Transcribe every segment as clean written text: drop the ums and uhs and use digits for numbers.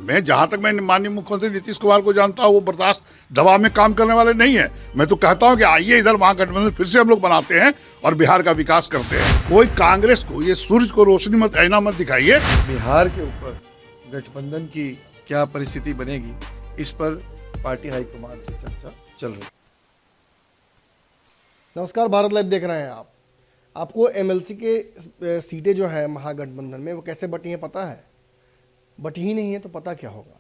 मैं जहां तक मैं माननीय मुख्यमंत्री नीतीश कुमार को जानता हूं, वो बर्दाश्त दबाव में काम करने वाले नहीं है। मैं तो कहता हूं कि आइए इधर महागठबंधन फिर से हम लोग बनाते हैं और बिहार का विकास करते हैं। कोई कांग्रेस को ये सूरज को रोशनी मत ऐना मत दिखाइए। बिहार के ऊपर गठबंधन की क्या परिस्थिति बनेगी, इस पर पार्टी हाईकमान से चर्चा चल रही है। नमस्कार, भारत लाइव देख रहे हैं आप। आपको एमएलसी के सीटें जो है महागठबंधन में वो कैसे बटी हैं पता है? बटी ही नहीं है तो पता क्या होगा?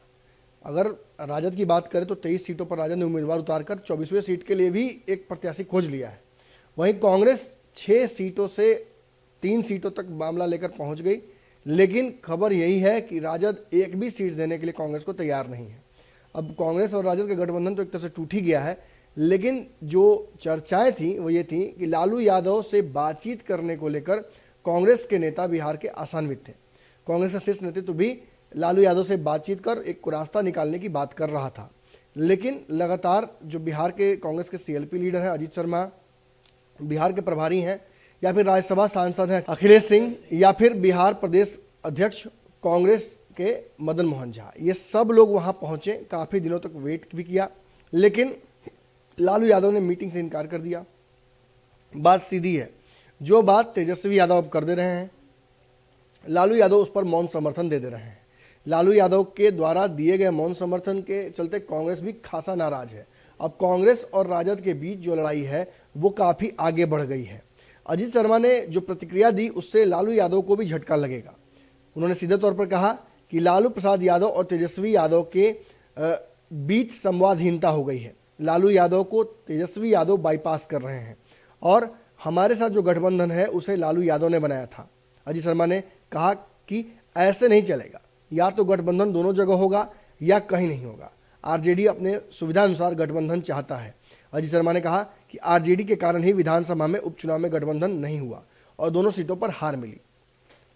अगर राजद की बात करें तो 23 सीटों पर राजद ने उम्मीदवार उतारकर 24वें सीट के लिए भी एक प्रत्याशी खोज लिया है। वहीं कांग्रेस 6 सीटों से 3 सीटों तक मामला लेकर पहुंच गई, लेकिन खबर यही है कि राजद एक भी सीट देने के लिए कांग्रेस को तैयार नहीं है। अब कांग्रेस और राजद का गठबंधन तो एक तरह से टूट ही गया है, लेकिन जो चर्चाएं थी वो ये थी कि लालू यादव से बातचीत करने को लेकर कांग्रेस के नेता बिहार के आशान्वित थे। कांग्रेस का शीर्ष नेतृत्व भी लालू यादव से बातचीत कर एक रास्ता निकालने की बात कर रहा था, लेकिन लगातार जो बिहार के कांग्रेस के सीएलपी लीडर हैं अजीत शर्मा, बिहार के प्रभारी हैं, या फिर राज्यसभा सांसद हैं अखिलेश सिंह, या फिर बिहार प्रदेश अध्यक्ष कांग्रेस के मदन मोहन झा, ये सब लोग वहां पहुंचे। काफ़ी दिनों तक वेट भी किया, लेकिन लालू यादव ने मीटिंग से इनकार कर दिया। बात सीधी है, जो बात तेजस्वी यादव अब कर दे रहे हैं, लालू यादव उस पर मौन समर्थन दे रहे हैं। लालू यादव के द्वारा दिए गए मौन समर्थन के चलते कांग्रेस भी खासा नाराज है। अब कांग्रेस और राजद के बीच जो लड़ाई है वो काफ़ी आगे बढ़ गई है। अजीत शर्मा ने जो प्रतिक्रिया दी उससे लालू यादव को भी झटका लगेगा। उन्होंने सीधे तौर पर कहा कि लालू प्रसाद यादव और तेजस्वी यादव के बीच संवादहीनता हो गई है। लालू यादव को तेजस्वी यादव बाईपास कर रहे हैं और हमारे साथ जो गठबंधन है उसे लालू यादव ने बनाया था। अजीत शर्मा ने कहा कि ऐसे नहीं चलेगा, या तो गठबंधन दोनों जगह होगा या कहीं नहीं होगा। आरजेडी अपने सुविधा अनुसार गठबंधन चाहता है। अजीत शर्मा ने कहा कि आरजेडी के कारण ही विधानसभा में उपचुनाव में गठबंधन नहीं हुआ और दोनों सीटों पर हार मिली।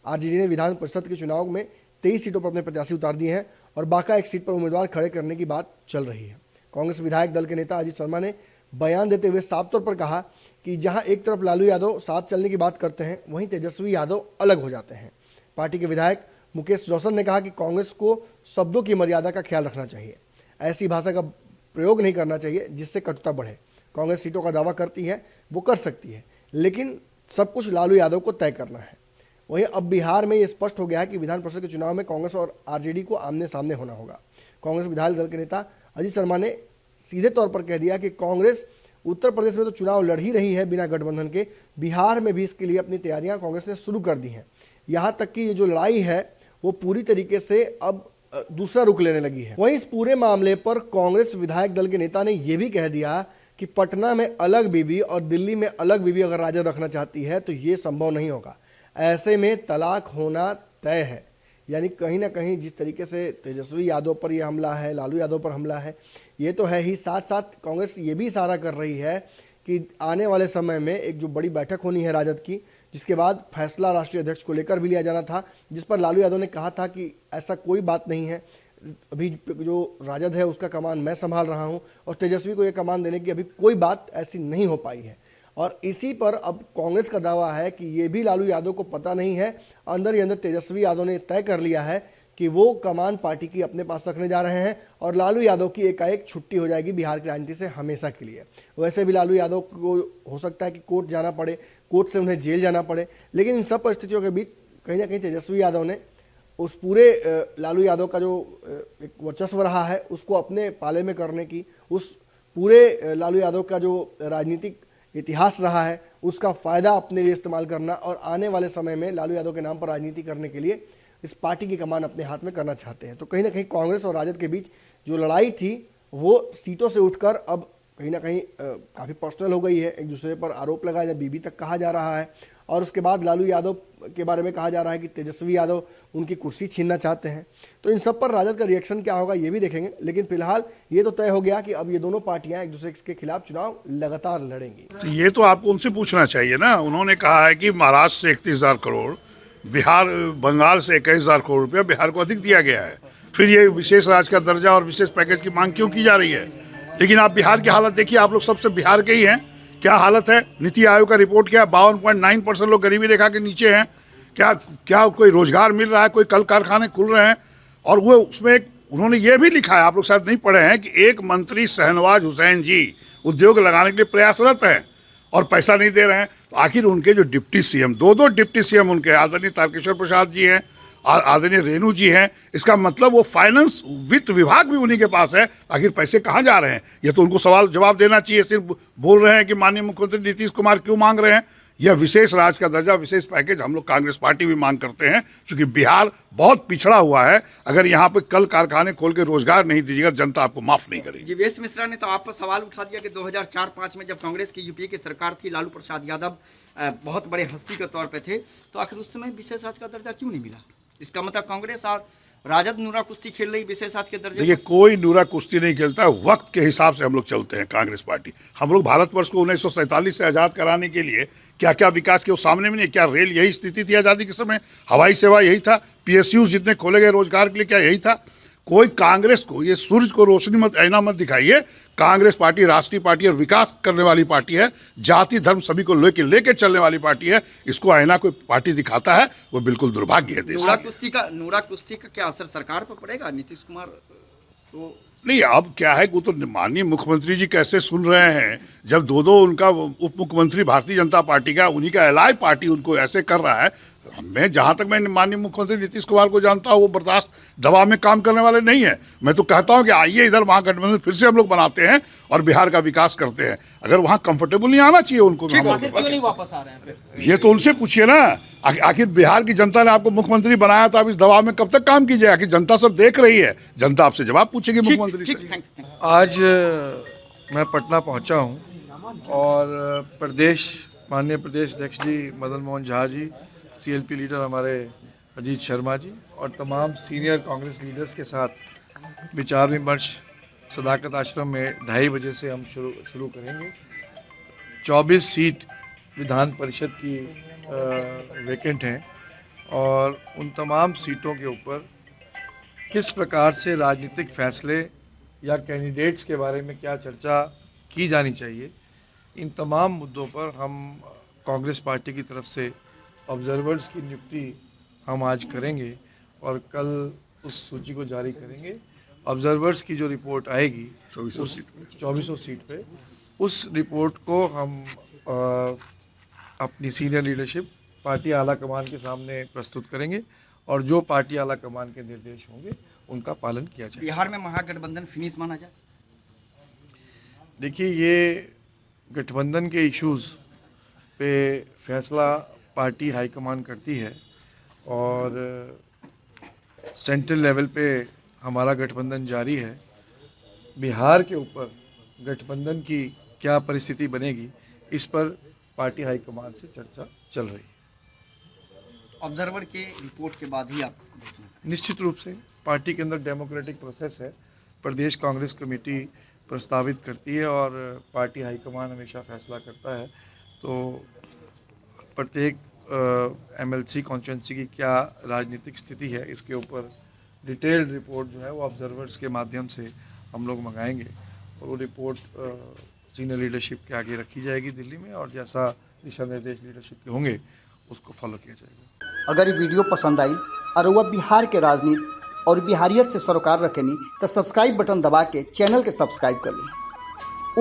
आरजेडी ने विधान परिषद के चुनाव में 23 सीटों पर अपने प्रत्याशी उतार दिए हैं और बाका एक सीट पर उम्मीदवार खड़े करने की बात चल रही है। कांग्रेस विधायक दल के नेता अजीत शर्मा ने बयान देते हुए साफ तौर पर कहा कि जहां एक तरफ लालू यादव साथ चलने की बात करते हैं, वहीं तेजस्वी यादव अलग हो जाते हैं। पार्टी के विधायक मुकेश रोशन ने कहा कि कांग्रेस को शब्दों की मर्यादा का ख्याल रखना चाहिए, ऐसी भाषा का प्रयोग नहीं करना चाहिए जिससे कटुता बढ़े। कांग्रेस सीटों का दावा करती है वो कर सकती है, लेकिन सब कुछ लालू यादव को तय करना है। वहीं अब बिहार में ये स्पष्ट हो गया है कि विधान परिषद के चुनाव में कांग्रेस और आरजेडी को आमने सामने होना होगा। कांग्रेस विधायक दल के नेता अजीत शर्मा ने सीधे तौर पर कह दिया कि कांग्रेस उत्तर प्रदेश में तो चुनाव लड़ ही रही है बिना गठबंधन के, बिहार में भी इसके लिए अपनी तैयारियां कांग्रेस ने शुरू कर दी हैं। यहाँ तक कि ये जो लड़ाई है वो पूरी तरीके से अब दूसरा रुख लेने लगी है। वहीं इस पूरे मामले पर कांग्रेस विधायक दल के नेता ने यह भी कह दिया कि पटना में अलग बीबी और दिल्ली में अलग बीबी अगर राजद रखना चाहती है तो ये संभव नहीं होगा, ऐसे में तलाक होना तय है। यानी कहीं ना कहीं जिस तरीके से तेजस्वी यादव पर यह हमला है, लालू यादव पर हमला है, ये तो है ही, साथ साथ कांग्रेस ये भी इशारा कर रही है कि आने वाले समय में एक जो बड़ी बैठक होनी है राजद की, जिसके बाद फैसला राष्ट्रीय अध्यक्ष को लेकर भी लिया जाना था, जिस पर लालू यादव ने कहा था कि ऐसा कोई बात नहीं है, अभी जो राजद है उसका कमान मैं संभाल रहा हूं और तेजस्वी को यह कमान देने की अभी कोई बात ऐसी नहीं हो पाई है। और इसी पर अब कांग्रेस का दावा है कि ये भी लालू यादव को पता नहीं है, अंदर ही अंदर तेजस्वी यादव ने तय कर लिया है कि वो कमान पार्टी की अपने पास रखने जा रहे हैं और लालू यादव की एकाएक छुट्टी हो जाएगी बिहार की राजनीति से हमेशा के लिए। वैसे भी लालू यादव को हो सकता है कि कोर्ट जाना पड़े, कोर्ट से उन्हें जेल जाना पड़े, लेकिन इन सब परिस्थितियों के बीच कहीं ना कहीं तेजस्वी यादव ने उस पूरे लालू यादव का जो एक वर्चस्व रहा है उसको अपने पाले में करने की, उस पूरे लालू यादव का जो राजनीतिक इतिहास रहा है उसका फ़ायदा अपने लिए इस्तेमाल करना और आने वाले समय में लालू यादव के नाम पर राजनीति करने के लिए इस पार्टी की कमान अपने हाथ में करना चाहते हैं। तो कहीं ना कहीं कांग्रेस और राजद के बीच जो लड़ाई थी वो सीटों से उठकर अब कहीं ना कहीं काफ़ी पर्सनल हो गई है। एक दूसरे पर आरोप लगाया जा, बीबी तक कहा जा रहा है और उसके बाद लालू यादव के बारे में कहा जा रहा है कि तेजस्वी यादव उनकी कुर्सी छीनना चाहते हैं। तो इन सब पर राजद का रिएक्शन क्या होगा ये भी देखेंगे, लेकिन फिलहाल ये तो तय हो गया कि अब ये दोनों पार्टियां एक दूसरे के खिलाफ चुनाव लगातार लड़ेंगी। तो ये तो आपको उनसे पूछना चाहिए ना। उन्होंने कहा है कि महाराष्ट्र से 31,000 करोड़, बिहार बंगाल से 21,000 करोड़ रुपया बिहार को अधिक दिया गया है, फिर ये विशेष राज्य का दर्जा और विशेष पैकेज की मांग क्यों की जा रही है? लेकिन आप बिहार की हालत देखिए, आप लोग सबसे बिहार के ही हैं, क्या हालत है? नीति आयोग का रिपोर्ट क्या है? 52.9% लोग गरीबी रेखा के नीचे हैं। क्या कोई रोजगार मिल रहा है? कोई कल कारखाने खुल रहे हैं? और वो उसमें एक उन्होंने ये भी लिखा है, आप लोग शायद नहीं पढ़े हैं, कि एक मंत्री शहनवाज हुसैन जी उद्योग लगाने के लिए प्रयासरत हैं और पैसा नहीं दे रहे हैं। तो आखिर उनके जो डिप्टी सीएम, दो डिप्टी सीएम उनके, आदरणीय तारकेश्वर प्रसाद जी हैं, आदरणीय रेणु जी हैं, इसका मतलब वो फाइनेंस वित्त विभाग भी उन्हीं के पास है। आखिर पैसे कहाँ जा रहे हैं, ये तो उनको सवाल जवाब देना चाहिए। सिर्फ बोल रहे हैं कि माननीय मुख्यमंत्री नीतीश कुमार क्यों मांग रहे हैं। यह विशेष राज्य का दर्जा, विशेष पैकेज हम लोग कांग्रेस पार्टी भी मांग करते हैं, क्योंकि बिहार बहुत पिछड़ा हुआ है। अगर यहाँ पे कल कारखाने खोल के रोजगार नहीं दीजिएगा, जनता आपको माफ नहीं करेगी। जीवेश मिश्रा ने तो आप पर सवाल उठा दिया कि 2004-05 में जब कांग्रेस की यूपीए की सरकार थी, लालू प्रसाद यादव बहुत बड़े हस्ती के तौर पे थे, तो आखिर उस समय विशेष राज्य का दर्जा क्यों नहीं मिला? इसका मतलब कांग्रेस और राजद नूरा कुश्ती खेल रही विशेष राज्य के दर्जे। देखिए, कोई नूरा कुश्ती नहीं खेलता है, वक्त के हिसाब से हम लोग चलते हैं। कांग्रेस पार्टी, हम लोग भारतवर्ष को 1947 से आज़ाद कराने के लिए क्या क्या विकास किया, सामने में नहीं। क्या रेल यही स्थिति थी आज़ादी के समय? हवाई सेवा यही था? PSUs जितने खोले गए रोजगार के लिए, क्या यही था? कोई कांग्रेस को, ये सूरज को रोशनी मत, ऐना मत दिखाइए। कांग्रेस पार्टी राष्ट्रीय पार्टी और विकास करने वाली पार्टी है, जाति धर्म सभी को लेके चलने वाली पार्टी है। इसको ऐना कोई पार्टी दिखाता है, वो बिल्कुल दुर्भाग्य है देश नूरा का। कुश्ती का क्या असर सरकार पर पड़ेगा? नीतीश कुमार तो नहीं, अब क्या है कि वो तो माननीय मुख्यमंत्री जी कैसे सुन रहे हैं, जब दो उनका उप मुख्यमंत्री भारतीय जनता पार्टी का, उन्हीं का एलाय पार्टी उनको ऐसे कर रहा है। मैं जहाँ तक मैं माननीय मुख्यमंत्री नीतीश कुमार को जानता हूँ, वो बर्दाश्त दबाव में काम करने वाले नहीं है। मैं तो कहता हूँ कि आइए इधर, महागठबंधन फिर से हम लोग बनाते हैं और बिहार का विकास करते हैं। अगर वहाँ कंफर्टेबल नहीं आना चाहिए उनको, क्यों नहीं वापस आ रहे हैं? ये तो उनसे पूछिए ना। आखिर बिहार की जनता ने आपको मुख्यमंत्री बनाया, तो आप इस दबाव में कब तक काम कीजिए? आखिर जनता सब देख रही है, जनता आपसे जवाब पूछेगी मुख्यमंत्री से। आज मैं पटना पहुंचा हूं और माननीय प्रदेश अध्यक्ष जी मदन मोहन झा जी, CLP लीडर हमारे अजीत शर्मा जी और तमाम सीनियर कांग्रेस लीडर्स के साथ विचार विमर्श सदाकत आश्रम में 2:30 बजे से हम शुरू करेंगे। 24 सीट विधान परिषद की वैकेंट हैं और उन तमाम सीटों के ऊपर किस प्रकार से राजनीतिक फैसले या कैंडिडेट्स के बारे में क्या चर्चा की जानी चाहिए, इन तमाम मुद्दों पर हम कांग्रेस पार्टी की तरफ से ऑब्जर्वर्स की नियुक्ति हम आज करेंगे और कल उस सूची को जारी करेंगे। ऑब्जर्वर्स की जो रिपोर्ट आएगी 2400 सीट पे, उस रिपोर्ट को हम अपनी सीनियर लीडरशिप, पार्टी आला कमान के सामने प्रस्तुत करेंगे और जो पार्टी आला कमान के निर्देश होंगे उनका पालन किया जाए। बिहार में महागठबंधन फिनिश माना जाए? देखिए, ये गठबंधन के इश्यूज़ पे फैसला पार्टी हाईकमान करती है और सेंट्रल लेवल पे हमारा गठबंधन जारी है। बिहार के ऊपर गठबंधन की क्या परिस्थिति बनेगी, इस पर पार्टी हाईकमान से चर्चा चल रही है। ऑब्जर्वर के रिपोर्ट के बाद ही आप? निश्चित रूप से पार्टी के अंदर डेमोक्रेटिक प्रोसेस है, प्रदेश कांग्रेस कमेटी प्रस्तावित करती है और पार्टी हाईकमान हमेशा फैसला करता है। तो प्रत्येक MLC कॉन्स्टिट्यूंसी की क्या राजनीतिक स्थिति है, इसके ऊपर डिटेल्ड रिपोर्ट जो है वो ऑब्जर्वर्स के माध्यम से हम लोग मंगाएंगे और वो रिपोर्ट सीनियर लीडरशिप के आगे रखी जाएगी दिल्ली में, और जैसा दिशा निर्देश लीडरशिप के होंगे उसको फॉलो किया जाएगा। अगर ये वीडियो पसंद आई और वह बिहार के राजनीति और बिहारियत से सरोकार रखेनी तो सब्सक्राइब बटन दबा के चैनल के सब्सक्राइब कर ली।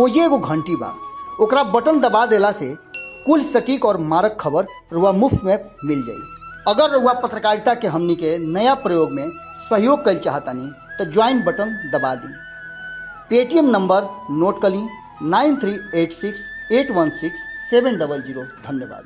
ओजे एगो घंटी बा, ओकरा बटन दबा देला से कुल सटीक और मारक खबर रुआ मुफ्त में मिल जाई। अगर रुआ पत्रकारिता के हमनी के नया प्रयोग में सहयोग कर चाहतानी तो ज्वाइन बटन दबा दी। पेटीएम नंबर नोट कर ली 9386816700। धन्यवाद।